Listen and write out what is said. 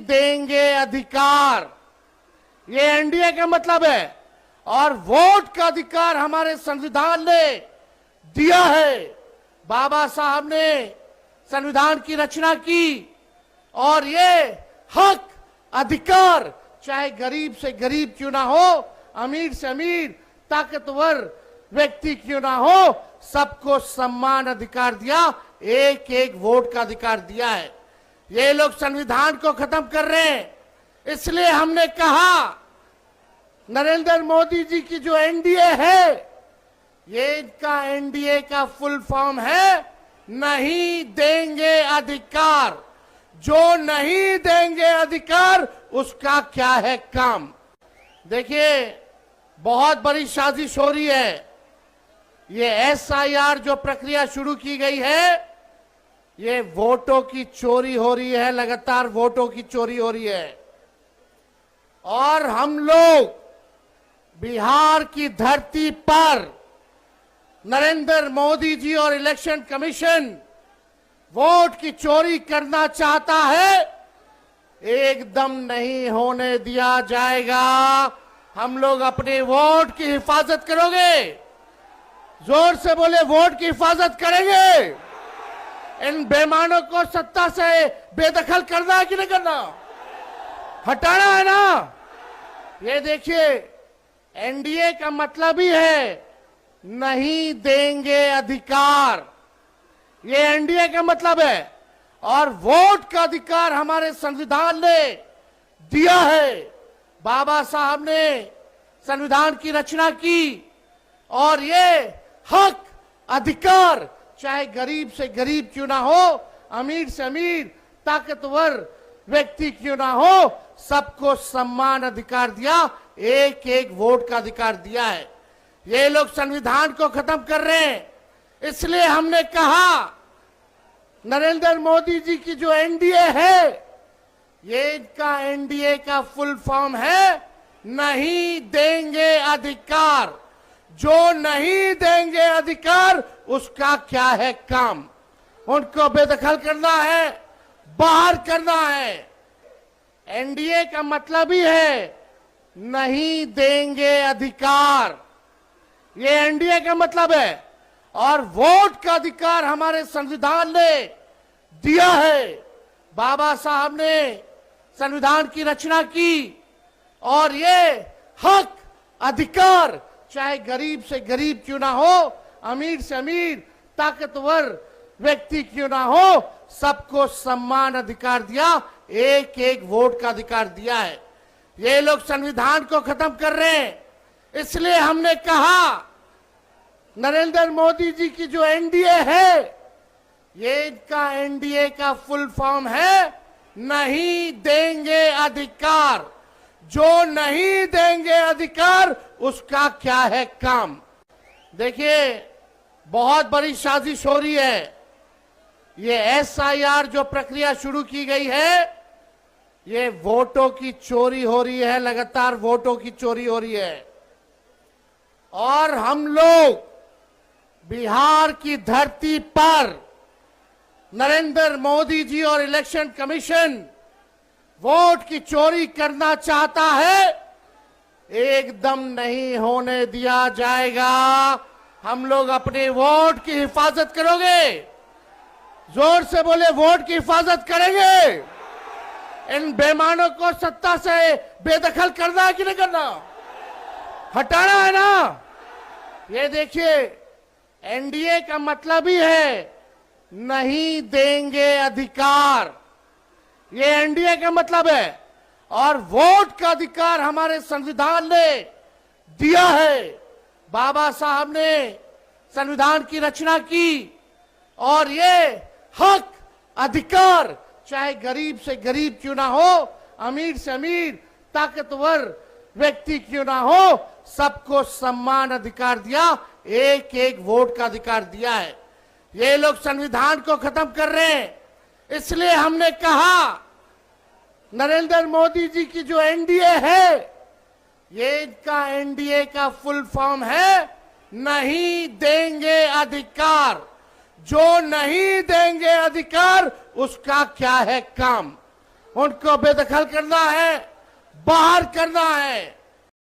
देंगे अधिकार, ये एनडीए का मतलब है। और वोट का अधिकार हमारे संविधान ने दिया है। बाबा साहब ने संविधान की रचना की और ये हक अधिकार चाहे गरीब से गरीब क्यों ना हो, अमीर से अमीर, ताकतवर व्यक्ति क्यों ना हो, सबको समान अधिकार दिया, एक एक वोट का अधिकार दिया है। ये लोग संविधान को खत्म कर रहे हैं। इसलिए हमने कहा नरेंद्र मोदी जी की जो एनडीए है, ये इनका एनडीए का फुल फॉर्म है नहीं देंगे अधिकार। जो नहीं देंगे अधिकार उसका क्या है काम। देखिए, बहुत बड़ी साजिश हो रही है। ये एसआईआर जो प्रक्रिया शुरू की गई है, ये वोटों की चोरी हो रही है, लगातार वोटों की चोरी हो रही है। और हम लोग बिहार की धरती पर नरेंद्र मोदी जी और इलेक्शन कमीशन वोट की चोरी करना चाहता है, एकदम नहीं होने दिया जाएगा। हम लोग अपने वोट की हिफाजत करोगे, जोर से बोले, वोट की हिफाजत करेंगे। इन बेईमानों को सत्ता से बेदखल करना है कि नहीं करना, हटाना है ना। ये देखिए, एनडीए का मतलब ही है नहीं देंगे अधिकार, ये एनडीए का मतलब है। और वोट का अधिकार हमारे संविधान ने दिया है। बाबा साहब ने संविधान की रचना की और ये हक अधिकार चाहे गरीब से गरीब क्यों ना हो, अमीर से अमीर, ताकतवर व्यक्ति क्यों ना हो, सबको समान अधिकार दिया, एक एक वोट का अधिकार दिया है। ये लोग संविधान को खत्म कर रहे हैं। इसलिए हमने कहा नरेंद्र मोदी जी की जो एनडीए है, ये इनका एनडीए का फुल फॉर्म है नहीं देंगे अधिकार। जो नहीं देंगे अधिकार उसका क्या है काम। उनको बेदखल करना है, बाहर करना है। एनडीए का मतलब ही है नहीं देंगे अधिकार, ये एनडीए का मतलब है। और वोट का अधिकार हमारे संविधान ने दिया है। बाबा साहब ने संविधान की रचना की और ये हक अधिकार चाहे गरीब से गरीब क्यों ना हो, अमीर से अमीर, ताकतवर व्यक्ति क्यों ना हो, सबको समान अधिकार दिया, एक एक वोट का अधिकार दिया है। ये लोग संविधान को खत्म कर रहे हैं। इसलिए हमने कहा नरेंद्र मोदी जी की जो एनडीए है, ये इनका एनडीए का फुल फॉर्म है नहीं देंगे अधिकार। जो नहीं देंगे अधिकार उसका क्या है काम। देखिए, बहुत बड़ी साजिश हो रही है। ये एसआईआर जो प्रक्रिया शुरू की गई है, ये वोटों की चोरी हो रही है, लगातार वोटों की चोरी हो रही है। और हम लोग बिहार की धरती पर नरेंद्र मोदी जी और इलेक्शन कमीशन वोट की चोरी करना चाहता है, एकदम नहीं होने दिया जाएगा। हम लोग अपने वोट की हिफाजत करोगे, जोर से बोले, वोट की हिफाजत करेंगे। इन बेईमानों को सत्ता से बेदखल करना है कि नहीं करना, हटाना है ना। ये देखिए, एनडीए का मतलब ही है नहीं देंगे अधिकार, ये एनडीए का मतलब है। और वोट का अधिकार हमारे संविधान ने दिया है। बाबा साहब ने संविधान की रचना की और ये हक अधिकार चाहे गरीब से गरीब क्यों ना हो, अमीर से अमीर, ताकतवर व्यक्ति क्यों ना हो, सबको समान अधिकार दिया, एक एक वोट का अधिकार दिया है। ये लोग संविधान को खत्म कर रहे हैं। इसलिए हमने कहा नरेंद्र मोदी जी की जो एनडीए है, ये इनका एनडीए का फुल फॉर्म है नहीं देंगे अधिकार। जो नहीं देंगे अधिकार उसका क्या है काम। उनको बेदखल करना है, बाहर करना है।